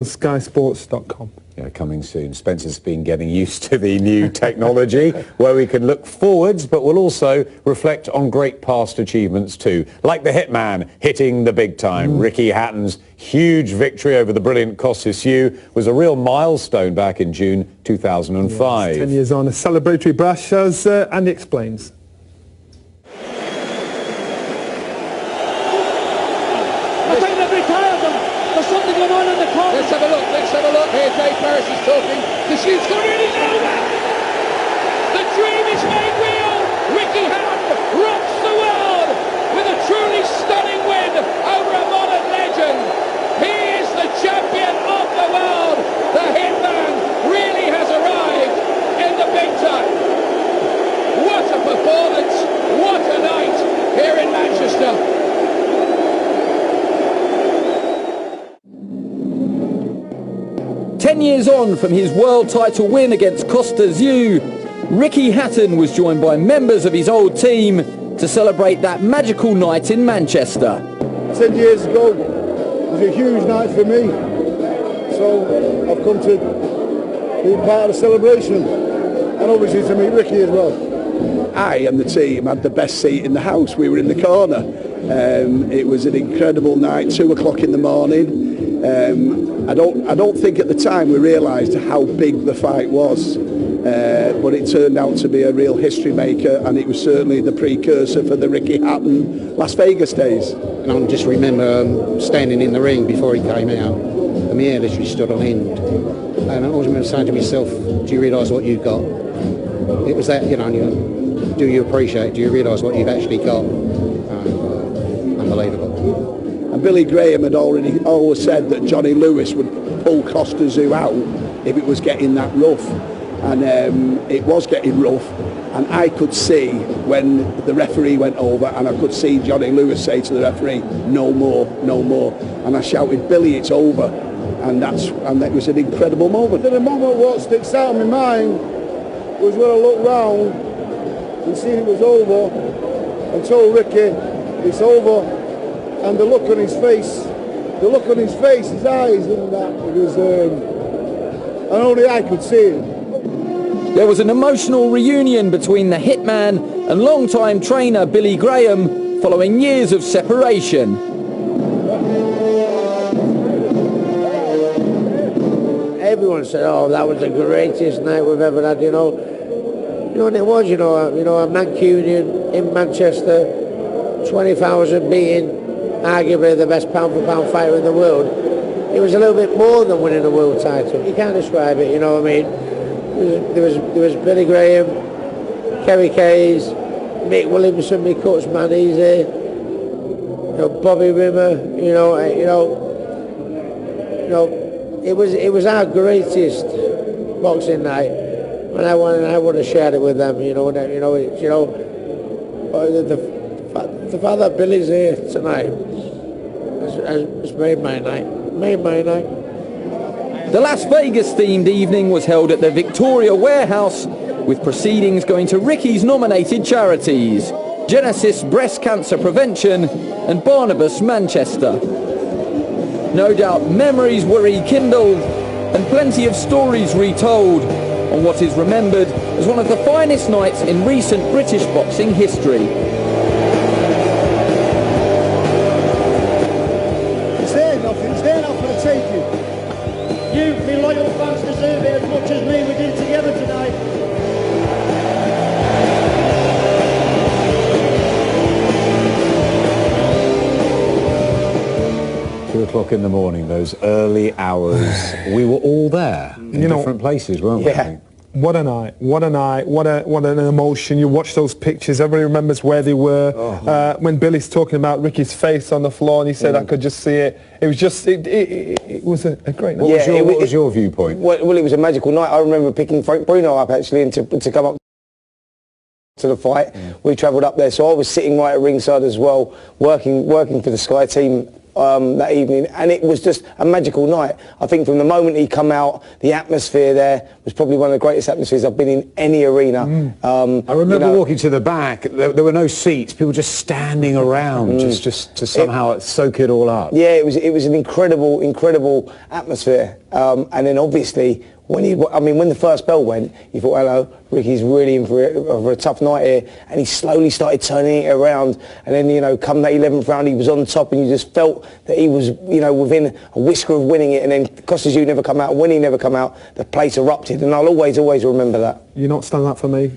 SkySports.com. Yeah, coming soon. Spencer's been getting used to the new technology where we can look forwards, but we'll also reflect on great past achievements too, like the hitman hitting the big time. Ricky Hatton's huge victory over the brilliant Kosciuszko was a real milestone back in June 2005. Yes, 10 years on, a celebratory brash, as Andy explains. I think they've retired them. There's something going on in the corner. Let's have a look. Here Dave Paris is talking. The shoot's gone in, it's over. The dream is made real. Ricky Hatton rocks the world with a truly stunning win over a modern legend. He is the champion of the world. The hitman really has arrived in the big time. What a performance. What a night here in Manchester. 10 years on from his world title win against Kosciuszko, Ricky Hatton was joined by members of his old team to celebrate that magical night in Manchester. 10 years ago was a huge night for me, so I've come to be part of the celebration, and obviously to meet Ricky as well. I and the team had the best seat in the house. We were in the corner. It was an incredible night, 2 o'clock in the morning. I don't think at the time we realised how big the fight was, but it turned out to be a real history maker, and it was certainly the precursor for the Ricky Hatton Las Vegas days. And I just remember standing in the ring before he came out, and my hair literally stood on end. And I always remember saying to myself, do you realise what you've got? It was that, do you appreciate, do you realise what you've actually got? Unbelievable. And Billy Graham had always said that Johnny Lewis would pull Kosciuszko out if it was getting that rough. And it was getting rough. And I could see when the referee went over, and I could see Johnny Lewis say to the referee, no more, no more. And I shouted, Billy, it's over. And that was an incredible moment. The moment what sticks out in my mind was when I looked round and seen it was over and told Ricky, it's over. And the look on his face, his eyes and that, it was, and only I could see it. There was an emotional reunion between the hitman and longtime trainer Billy Graham following years of separation. Everyone said, oh, that was the greatest night we've ever had, You know what it was, a Mancunian in Manchester, 20,000 beating arguably the best pound-for-pound fighter in the world. It was a little bit more than winning a world title. You can't describe it, you know what I mean? There was Billy Graham, Kerry Kayes, Mick Williamson, my coach man, he's there. Bobby Rimmer, it was our greatest boxing night, and I want to share it with them. The fact that Billy's here tonight has made my night. The Las Vegas themed evening was held at the Victoria Warehouse, with proceedings going to Ricky's nominated charities, Genesis Breast Cancer Prevention and Barnabas Manchester. No doubt memories were rekindled and plenty of stories retold on what is remembered as one of the finest nights in recent British boxing history. It's there enough for the taking. You, me loyal fans, deserve it as much as me. We did it together tonight. Two o'clock in the morning, those early hours. We were all there in different places, weren't we? Yeah. What a night, what an emotion. You watch those pictures, everybody remembers where they were. When Billy's talking about Ricky's face on the floor and he said, I could just see it. It was just, it was a great night. What was your viewpoint? Well, it was a magical night. I remember picking Frank Bruno up actually and to come up to the fight. We travelled up there, so I was sitting right at ringside as well, working for the Sky team that evening, and it was just a magical night. I think from the moment he come out, the atmosphere there was probably one of the greatest atmospheres I've been in any arena. I remember walking to the back. There were no seats. People just standing around, just to somehow soak it all up. Yeah, it was an incredible atmosphere. And then obviously, when the first bell went, you thought, hello, Ricky's really in for a tough night here. And he slowly started turning it around. And then, you know, come that 11th round, he was on top, and you just felt that he was, you know, within a whisker of winning it. And then Costas never come out, when he never come out, the place erupted. And I'll always remember that. You know what stands out for me?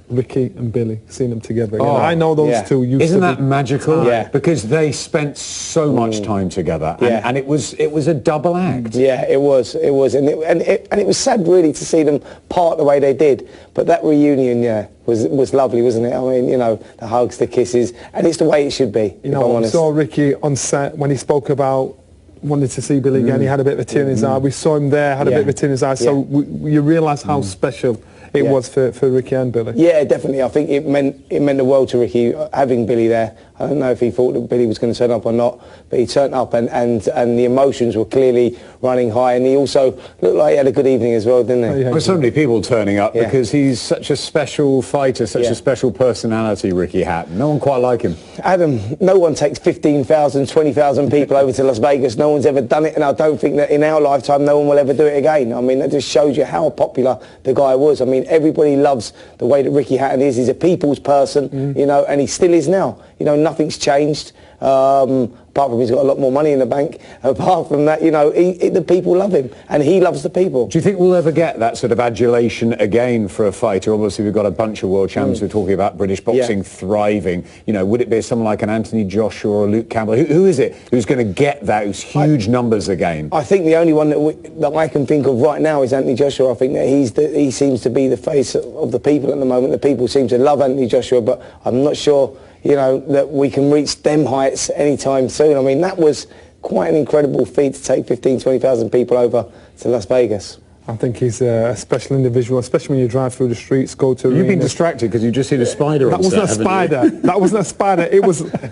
Ricky and Billy, seeing them together again. I know those two used Isn't to that be magical? Yeah. Because they spent so much time together, and it was a double act. Yeah, it was, and it was sad really to see them part the way they did. But that reunion, was lovely, wasn't it? I mean, you know, the hugs, the kisses, and it's the way it should be. You know, I saw Ricky on set when he spoke about wanted to see Billy again. He had a bit of a tear in his eye. We saw him there, had a bit of a tear in his eye. So you realise how special it was for Ricky and Billy. Yeah, definitely. I think it meant the world to Ricky having Billy there. I don't know if he thought that Billy was going to turn up or not, but he turned up, and the emotions were clearly running high, and he also looked like he had a good evening as well, didn't he? There were so many people turning up because he's such a special fighter, such a special personality, Ricky Hatton. No one quite like him. Adam, no one takes 15,000, 20,000 people over to Las Vegas. No one's ever done it, and I don't think that in our lifetime no one will ever do it again. I mean, that just shows you how popular the guy was. I mean, everybody loves the way that Ricky Hatton is. He's a people's person, you know, and he still is now. You know, nothing's changed. Apart from he's got a lot more money in the bank. Apart from that, you know, the people love him, and he loves the people. Do you think we'll ever get that sort of adulation again for a fighter? Obviously, we've got a bunch of world champions. We're talking about British boxing thriving. You know, would it be someone like an Anthony Joshua or Luke Campbell? Who is it who's going to get those huge numbers again? I think the only one that I can think of right now is Anthony Joshua. I think that he seems to be the face of the people at the moment. The people seem to love Anthony Joshua, but I'm not sure, you know, that we can reach them heights anytime soon. I mean, that was quite an incredible feat to take 15,000, 20,000 people over to Las Vegas. I think he's a special individual, especially when you drive through the streets, go to You've been distracted because you've just seen a spider on set, That wasn't a spider. That wasn't a spider. It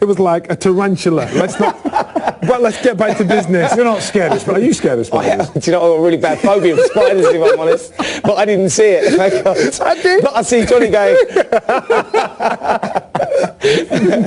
was like a tarantula. Let's get back to business. You're not scared of spiders. Are you scared of spiders? Do you know, I've got a really bad phobia of spiders, if I'm honest. But I didn't see it. I did. But I see Johnny going...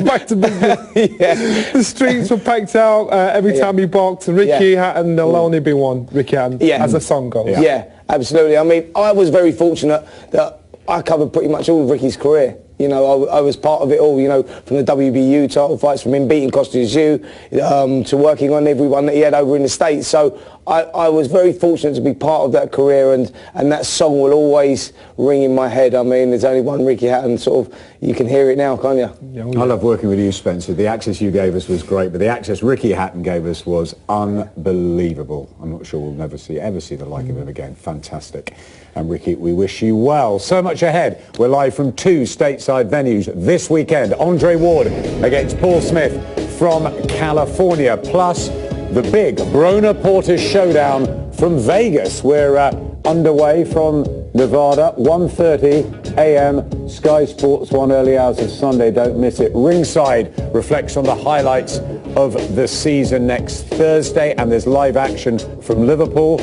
Back to business. The streets were packed out every time he boxed. Ricky Hatton, there'll only be one Ricky Hatton, as the song goes. Yeah, absolutely. I mean, I was very fortunate that I covered pretty much all of Ricky's career. You know, I was part of it all, you know, from the WBU title fights, from him beating Costas to working on everyone that he had over in the States. So I was very fortunate to be part of that career, and that song will always ring in my head. I mean, there's only one Ricky Hatton, sort of, you can hear it now, can't you? I love working with you, Spencer. The access you gave us was great, but the access Ricky Hatton gave us was unbelievable. I'm not sure we'll ever see the like of him again. Fantastic. And Ricky, we wish you well. So much ahead. We're live from 2 stateside venues this weekend. Andre Ward against Paul Smith from California, plus the big Broner Porter showdown from Vegas. We're underway from Nevada, 1:30 a.m. Sky Sports 1, early hours of Sunday. Don't miss it. Ringside reflects on the highlights of the season next Thursday, and there's live action from Liverpool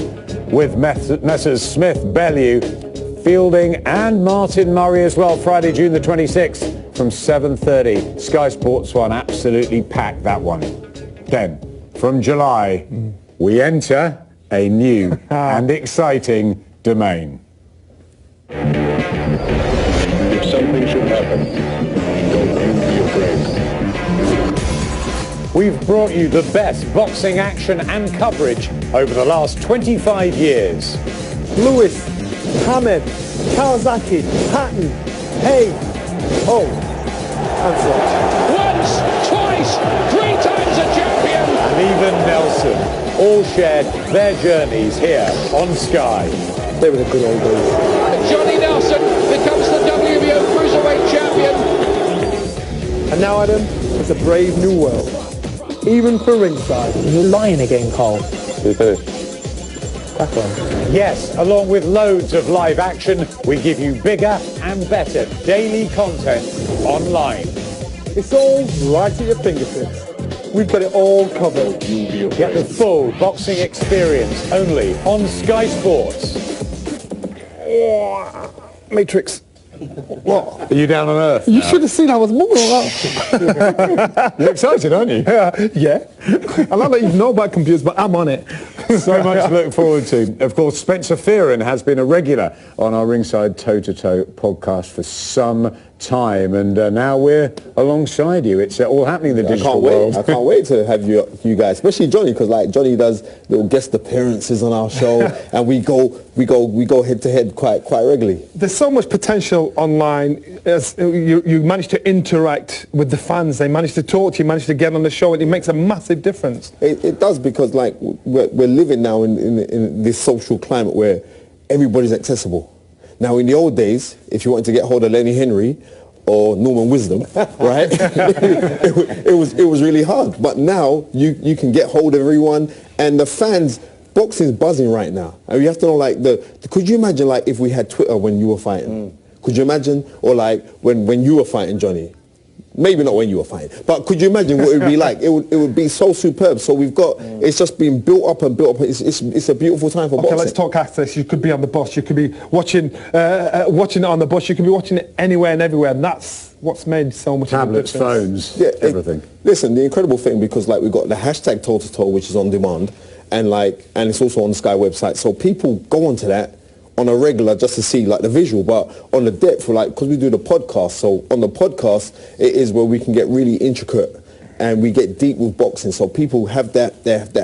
with Messrs Smith, Bellew, Fielding and Martin Murray as well. Friday, June the 26th from 7:30. Sky Sports 1, absolutely packed, that one. Then, from July, we enter a new and exciting domain. If something should happen, don't be afraid. We've brought you the best boxing action and coverage over the last 25 years. Lewis, Hamed, Kawasaki, Hatton, Hay, Ho, and such. Once, twice, 3 times a champion. And even Nelson all shared their journeys here on Sky. They were the good old days. Johnny Nelson becomes the WBO Cruiserweight champion. And now, Adam, it's a brave new world. Even for Ringside. You're lying again, Cole. Back on. Yes, along with loads of live action, we give you bigger and better daily content online. It's all right at your fingertips. We've got it all covered. Get the full boxing experience only on Sky Sports. Matrix. What? Are you down on Earth You now? should have seen I was moving. You're excited, aren't you? Yeah. I like that you know about computers, but I'm on it. So much to look forward to. Of course, Spencer Fearon has been a regular on our Ringside Toe-to-Toe podcast for some time, and now we're alongside you. It's all happening in the digital world. I can't wait to have you guys, especially Johnny, because like Johnny does little guest appearances on our show, and we go head to head quite regularly. There's so much potential online. As you manage to interact with the fans, they manage to talk to you, manage to get on the show, and it makes a massive difference. It does, because like we're living now in this social climate where everybody's accessible. Now, in the old days, if you wanted to get hold of Lenny Henry or Norman Wisdom, right, it was really hard. But now you can get hold of everyone, and the fans, boxing's buzzing right now. And you have to know, like, could you imagine, like, if we had Twitter when you were fighting? Could you imagine? Or like when you were fighting, Johnny? Maybe not when you were fighting, but could you imagine what it would be like? It would be so superb. So we've got, it's just been built up and built up. It's a beautiful time for boxing. Okay, let's talk access. You could be on the bus. You could be watching it on the bus. You could be watching it anywhere and everywhere. And that's what's made so much Tablets, of a difference. phones, everything. Listen, the incredible thing, because like we've got the hashtag toe-to-toe, which is on demand, and it's also on the Sky website. So people go onto that on a regular just to see like the visual, but on the depth, because we do the podcast, so on the podcast it is where we can get really intricate and we get deep with boxing, so people have that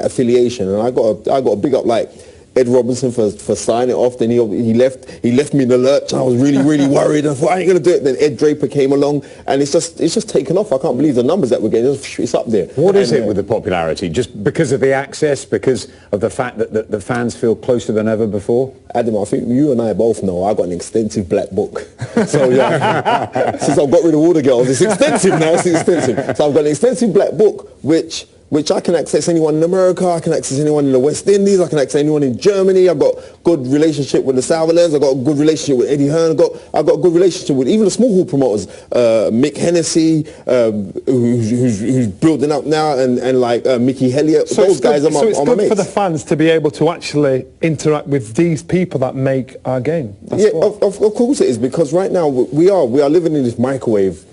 affiliation. And I got to big up like Ed Robinson for signing it off. Then he left me in the lurch. I was really worried. I thought, I ain't gonna do it. Then Ed Draper came along, and it's just taken off. I can't believe the numbers that we're getting. It's up there. What is it with the popularity? Just because of the access, because of the fact that the fans feel closer than ever before? Adam, I think you and I both know I got an extensive black book. So yeah, since I've got rid of all the girls, it's extensive now. It's extensive. So I've got an extensive black book, which I can access anyone in America, I can access anyone in the West Indies, I can access anyone in Germany. I've got good relationship with the Sutherlands, I've got a good relationship with Eddie Hearn, I've got a good relationship with even the small hall promoters, Mick Hennessy, who's building up now, and like Mickey Helliott. So those guys are my mates. So it's good for the fans to be able to actually interact with these people that make our game. That's of course it is, because right now we are living in this microwave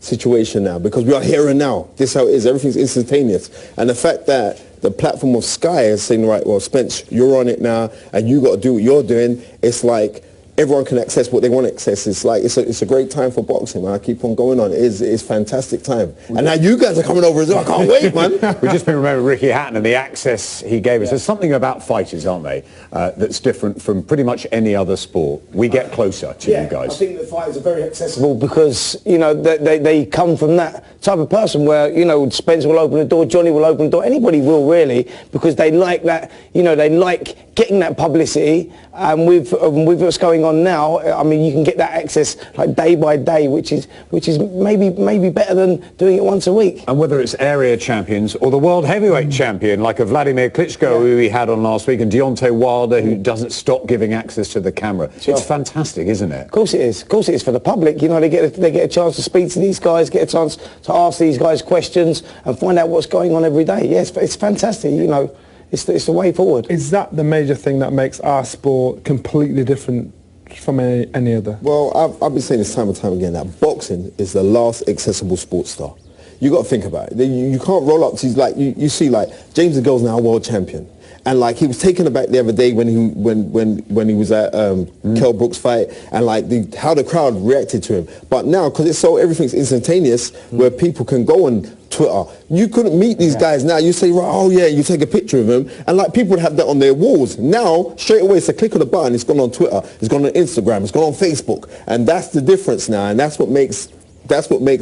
situation now, because we are here and now. This is how it is. Everything's instantaneous. And the fact that the platform of Sky is saying, right, well, Spence, you're on it now, and you got to do what you're doing. It's like everyone can access what they want to access. It's like it's a great time for boxing, man. I keep on going on. It's fantastic time. And now you guys are coming over as well. I can't wait, man. We've just been remembering Ricky Hatton and the access he gave us. There's something about fighters, aren't they, that's different from pretty much any other sport. We get closer to you guys. I think the fighters are very accessible because, you know, they come from that type of person where, you know, Spence will open the door, Johnny will open the door, anybody will really, because they like that, you know, they like getting that publicity. And with what's going on now, I mean, you can get that access like day by day, which is maybe better than doing it once a week. And whether it's area champions or the world heavyweight champion, like a Vladimir Klitschko who we had on last week, and Deontay Wilder, who doesn't stop giving access to the camera. Sure. It's fantastic, isn't it? Of course it is. Of course it is for the public. You know, they get a chance to speak to these guys, get a chance to ask these guys questions and find out what's going on every day. Yes, it's fantastic. You know. It's the way forward. Is that the major thing that makes our sport completely different from any other? Well, I've been saying this time and time again that boxing is the last accessible sports star. You got to think about it. You can't roll up to like you see like James DeGale's now world champion. And like he was taken aback the other day when he was at Kell Brook's fight, and like how the crowd reacted to him. But now, because everything's instantaneous, where people can go on Twitter, you couldn't meet these guys now. You say, right, oh yeah, you take a picture of them, and like people would have that on their walls. Now, straight away, it's a click of the button. It's gone on Twitter. It's gone on Instagram. It's gone on Facebook, and that's the difference now. And that's what makes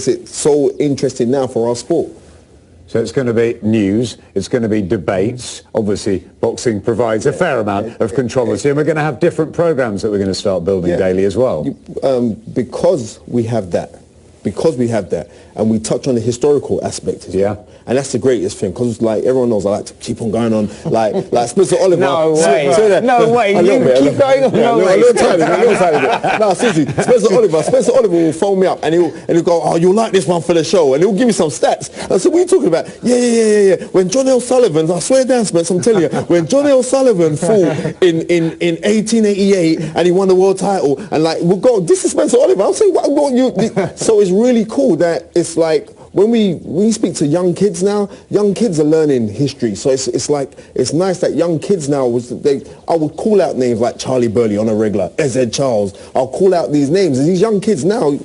it so interesting now for our sport. So it's going to be news, it's going to be debates. Obviously, boxing provides a fair amount of controversy, and we're going to have different programs that we're going to start building daily as well. Because we have that, and we touch on the historical aspect as well. And that's the greatest thing, because like everyone knows I like to keep on going on, like Spencer Oliver. No way. No way. You keep going on. No way. No, seriously, Spencer Oliver will phone me up and he'll go, oh, you'll like this one for the show, and he'll give me some stats. I said, what are you talking about? Yeah. When John L. Sullivan, I swear down, Spence, I'm telling you, when John L. Sullivan fought in 1888 and he won the world title, and like, we'll go, this is Spencer Oliver. I'm saying, what you? So it's really cool that it's like, when we speak to young kids now, young kids are learning history. So it's like, it's nice that young kids now, I would call out names like Charlie Burley on a regular, Ezed Charles. I'll call out these names. And these young kids now,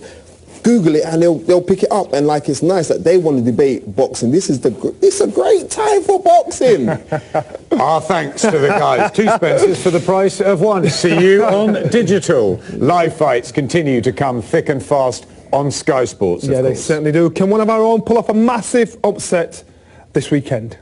Google it and they'll pick it up, and like, it's nice that they want to debate boxing. It's a great time for boxing. Our thanks to the guys. 2 Spencers for the price of 1. See you on digital. Live fights continue to come thick and fast on Sky Sports. Yeah, they certainly do. Can one of our own pull off a massive upset this weekend?